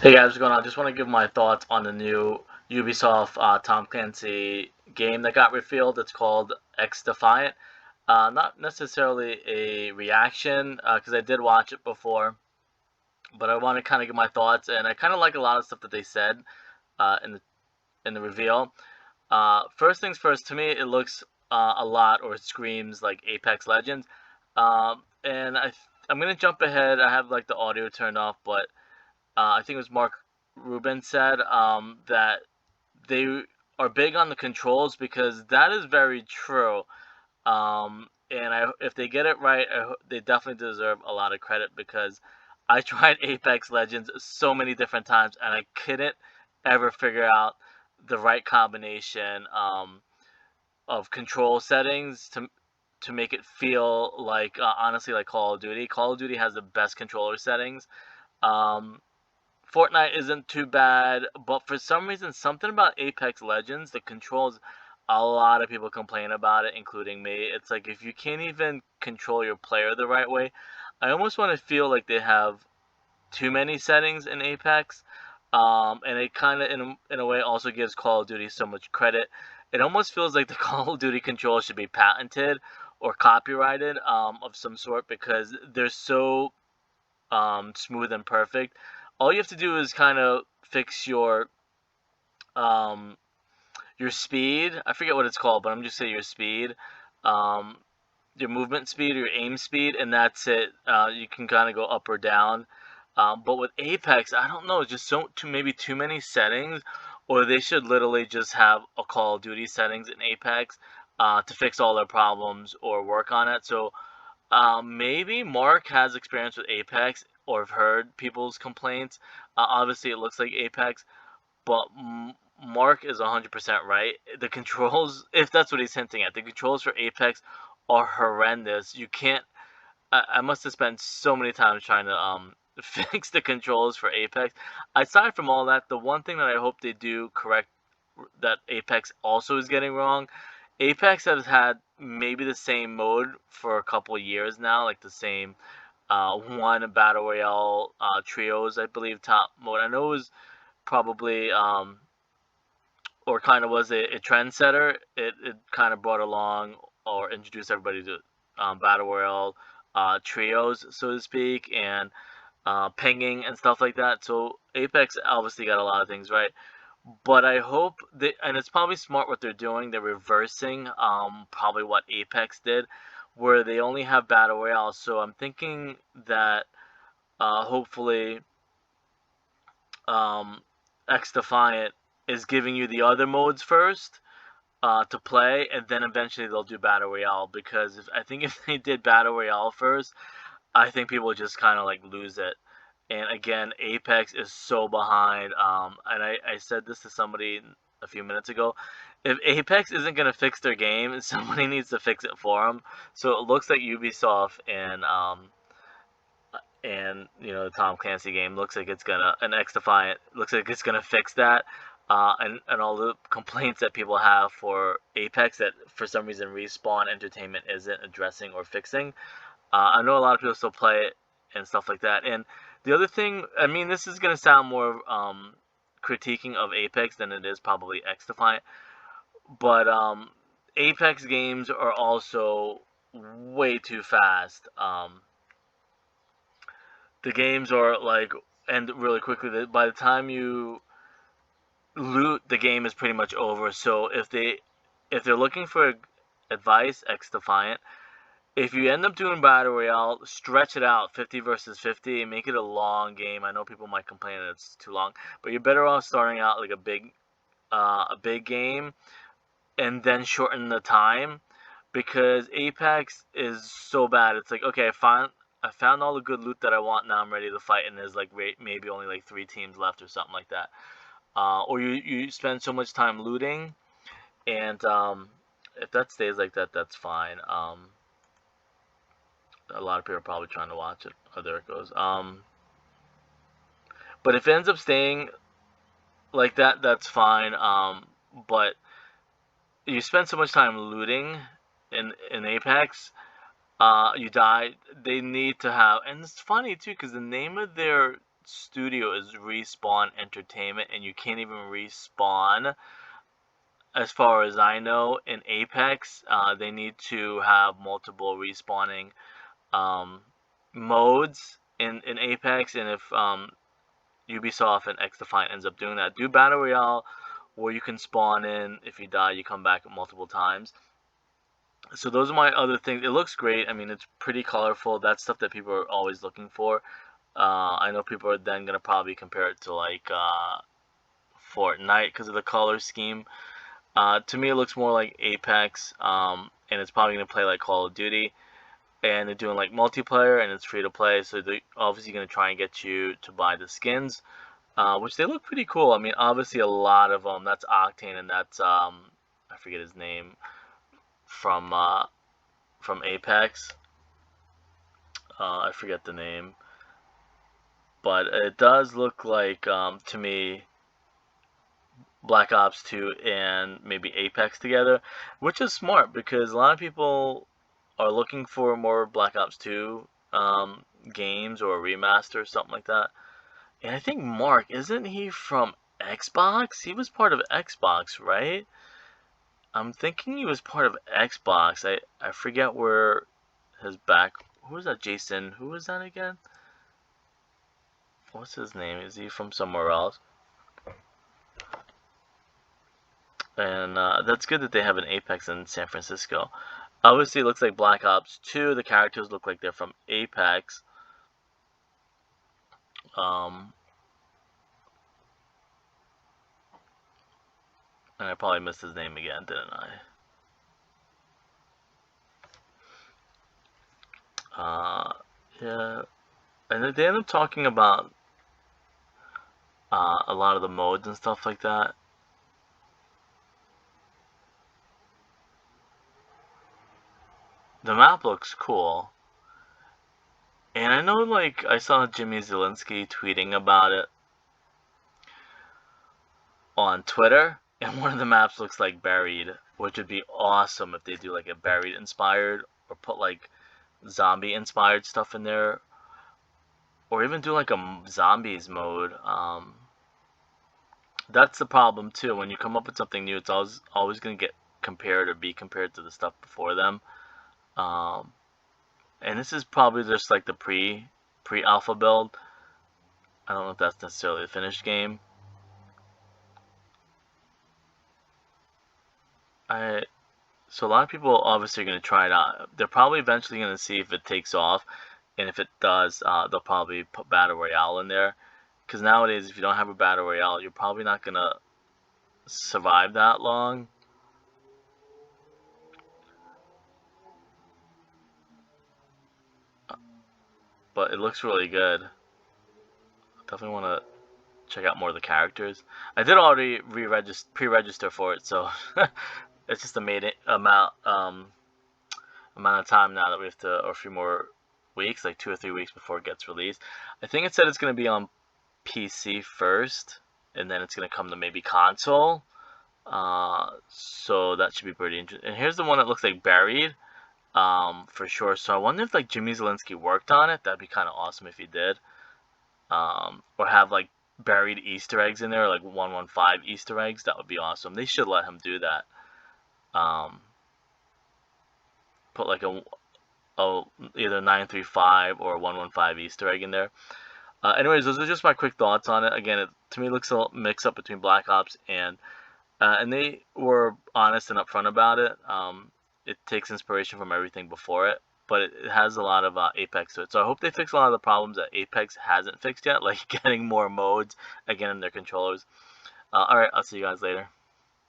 Hey guys, what's going on? I just want to give my thoughts on the new Ubisoft Tom Clancy game that got revealed. It's called Defiant. Not necessarily a reaction because I did watch it before, but I want to kind of give my thoughts, and I kind of like a lot of stuff that they said in the reveal. First things first, to me, it looks a lot or it screams like Apex Legends, and I'm gonna jump ahead. I have like the audio turned off, but I think it was Mark Rubin said that they are big on the controls because that is very true. And if they get it right, they definitely deserve a lot of credit because I tried Apex Legends so many different times and I couldn't ever figure out the right combination of control settings to make it feel like honestly like Call of Duty. Call of Duty has the best controller settings. Um, Fortnite isn't too bad, but for some reason, something about Apex Legends, the controls, a lot of people complain about it, including me. It's like if you can't even control your player the right way, I almost want to feel like they have too many settings in Apex. And it kind of, in a way, also gives Call of Duty so much credit. It almost feels like the Call of Duty controls should be patented or copyrighted of some sort because they're so smooth and perfect. All you have to do is kind of fix um, your speed. I forget what it's called, but I'm just saying your speed, um, your movement speed, or your aim speed, and that's it. You can kind of go up or down. But with Apex, I don't know, just maybe too many settings, or they should literally just have a Call of Duty settings in Apex to fix all their problems or work on it. So maybe Mark has experience with Apex or have heard people's complaints. Obviously, it looks like Apex, but Mark is 100% right. The controls, if that's what he's hinting at, the controls for Apex are horrendous. You can't. I must have spent so many times trying to fix the controls for Apex. Aside from all that, the one thing that I hope they do correct that Apex also is getting wrong. Apex has had maybe the same mode for a couple years now, like the same one battle royale trios, I believe, top mode. I know it was probably or kind of was a trendsetter. It kind of brought along or introduced everybody to battle royale trios, so to speak, and pinging and stuff like that. So Apex obviously got a lot of things right. But I hope and it's probably smart what they're doing. They're reversing probably what Apex did, where they only have battle royale. So I'm thinking that hopefully um, X Defiant is giving you the other modes first to play, and then eventually they'll do battle royale. Because I think if they did battle royale first, I think people would just kind of like lose it. And again, Apex is so behind. And I said this to somebody a few minutes ago. If Apex isn't going to fix their game, somebody needs to fix it for them. So it looks like Ubisoft and the Tom Clancy game looks like it's gonna an X Defiant looks like it's gonna fix that. And all the complaints that people have for Apex that for some reason Respawn Entertainment isn't addressing or fixing. I know a lot of people still play it and stuff like that. And the other thing, I mean, this is gonna sound more critiquing of Apex than it is probably X Defiant, but Apex games are also way too fast. The games are like end really quickly. By the time you loot, the game is pretty much over. So if they're looking for advice, X Defiant, if you end up doing battle royale, stretch it out, 50 versus 50, and make it a long game. I know people might complain that it's too long, but you're better off starting out like a big game, and then shorten the time, because Apex is so bad. It's like, okay, I found all the good loot that I want. Now I'm ready to fight, and there's like maybe only like 3 teams left or something like that. Or you spend so much time looting, and if that stays like that, that's fine. A lot of people are probably trying to watch it. Oh, there it goes. But if it ends up staying like that, that's fine. But you spend so much time looting in Apex, you die. They need to have, and it's funny too, because the name of their studio is Respawn Entertainment, and you can't even respawn, as far as I know, in Apex. They need to have multiple respawning um, modes in Apex, and if Ubisoft and X Defiant ends up doing that, do Battle Royale where you can spawn in. If you die, you come back multiple times. So those are my other things. It looks great. I mean, it's pretty colorful. That's stuff that people are always looking for. I know people are then gonna probably compare it to like Fortnite because of the color scheme. To me, it looks more like Apex, and it's probably gonna play like Call of Duty. And they're doing like multiplayer, and it's free to play. So they're obviously gonna try and get you to buy the skins, which they look pretty cool. I mean, obviously a lot of them. That's Octane, and that's I forget his name from Apex. I forget the name, but it does look like to me Black Ops 2 and maybe Apex together, which is smart because a lot of people are looking for more Black Ops 2 games or a remaster or something like that. And I think Mark, isn't he from Xbox? He was part of Xbox, right? I'm thinking he was part of Xbox. I forget where his back. Who was that? Jason. Who was that again? What's his name? Is he from somewhere else? And that's good that they have an Apex in San Francisco. Obviously, it looks like Black Ops 2. The characters look like they're from Apex. And I probably missed his name again, didn't I? Yeah. And they end up talking about a lot of the modes and stuff like that. The map looks cool. And I know, like, I saw Jimmy Zielinski tweeting about it on Twitter, and one of the maps looks like Buried, which would be awesome if they do, like, a Buried inspired, or put, like, zombie inspired stuff in there, or even do, like, a zombies mode. That's the problem, too. When you come up with something new, it's always going to get compared or be compared to the stuff before them. And this is probably just like the pre-alpha build. I don't know if that's necessarily a finished game. So a lot of people obviously are going to try it out. They're probably eventually going to see if it takes off, and if it does, they'll probably put Battle Royale in there. Because nowadays, if you don't have a Battle Royale, you're probably not going to survive that long. But it looks really good. Definitely want to check out more of the characters. I did already pre-register for it, so it's just amount of time now that we have to, or a few more weeks, like 2 or 3 weeks before it gets released. I think it said it's going to be on PC first, and then it's going to come to maybe console. So that should be pretty interesting. And here's the one that looks like Buried, for sure. So I wonder if like Jimmy Zielinski worked on it. That'd be kind of awesome if he did. Or have like buried Easter eggs in there, like 115 Easter eggs. That would be awesome. They should let him do that. Put like a either 935 or 115 Easter egg in there. Anyways, those are just my quick thoughts on it. Again, to me, it looks a mix up between Black Ops and they were honest and upfront about it. It takes inspiration from everything before it, but it has a lot of Apex to it. So I hope they fix a lot of the problems that Apex hasn't fixed yet, like getting more modes again in their controllers. All right, I'll see you guys later.